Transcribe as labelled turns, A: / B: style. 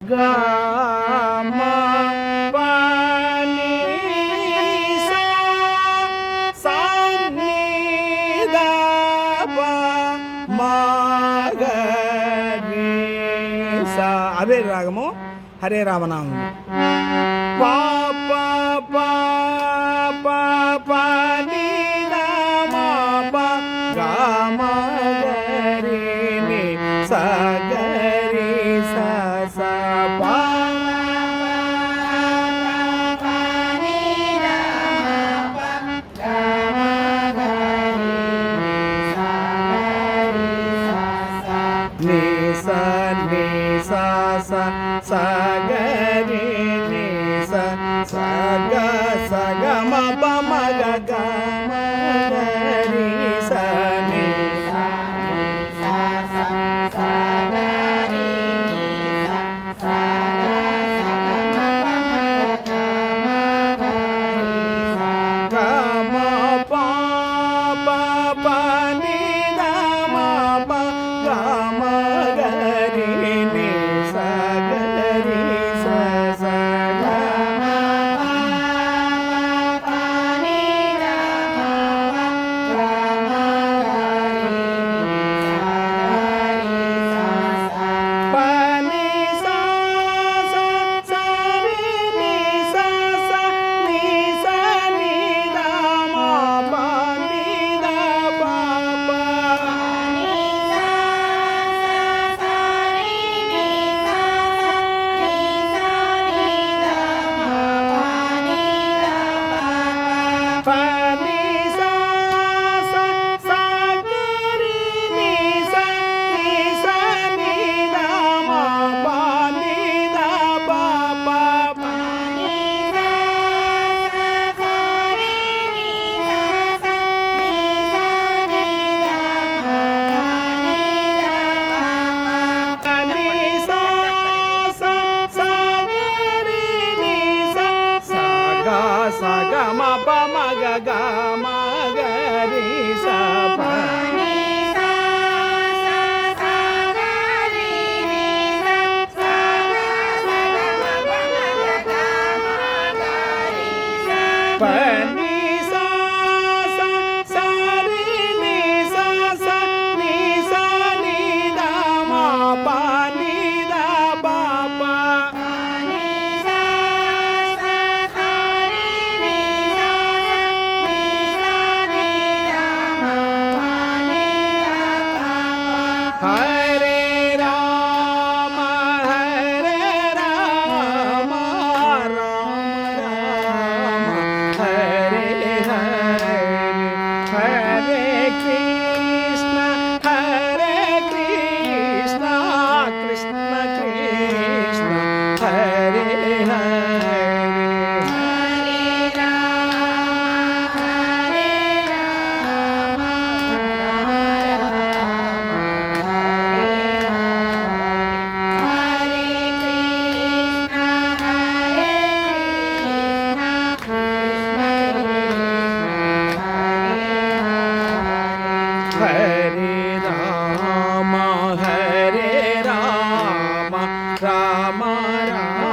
A: గమ పని సా సా ని ద ప మ గ రి సా. అదే రాగము హరే రామనామం. పా పా పా పా పా ని ద మ ప గ మ గ రి ని సా గ రి సా సా పా. ని సా ని సా సా సా గ రి ని సా సా గ సా గ మ ప మ గ గ మ గ రి సా ని సా ని సా సా సా గ రి ని సా సా గ సా గ మ ప మ గ రి సా గ మ ప ప ప ని ద మ ప గ మ గ రి ని సా గ రి సా సా గ మ ప ప ని ద మ ప గ మ గ రి ని సా గ రి సా సా. ప ని సా సా సా రి ని సా సా ని సా ని ద మ ప ని ద ప ప ని సా సా సా రి ని సా సా ని సా ని ద మ ప ని ద ప ప ని సా సా సా గ రి ని సా ని సా ని ద మ ప ని ద ప ప ప ని సా సా సా రి ని సా సా ని సా ని ద మ ప ని ద ప ప ని సా సా సా గ రి ని సా సా గ సా గ మ ప మ గ గ మ గ రి సా ప ని సా సా సా గ రి ని సా సా గ సా గ మ ప మ గ గ మ గ రి సా ప ని సా సా సా రి ని సా సా ని సా ని ద మ ప ని ద ప ప ని సా సా సా రి ని సా ని సా ని ద మ ప ని ద ప ప. హరే రామ హరే రామ రామ రామ హరే హరే హరే కృష్ణ హరే కృష్ణ కృష్ణ కృష్ణ హరే హరే. హరే రామ హరే రామ రామ హరే కృష్ణ హరే కృష్ణ కృష్ణ కృష్ణ హరే రామ హరే రామ రామ రామ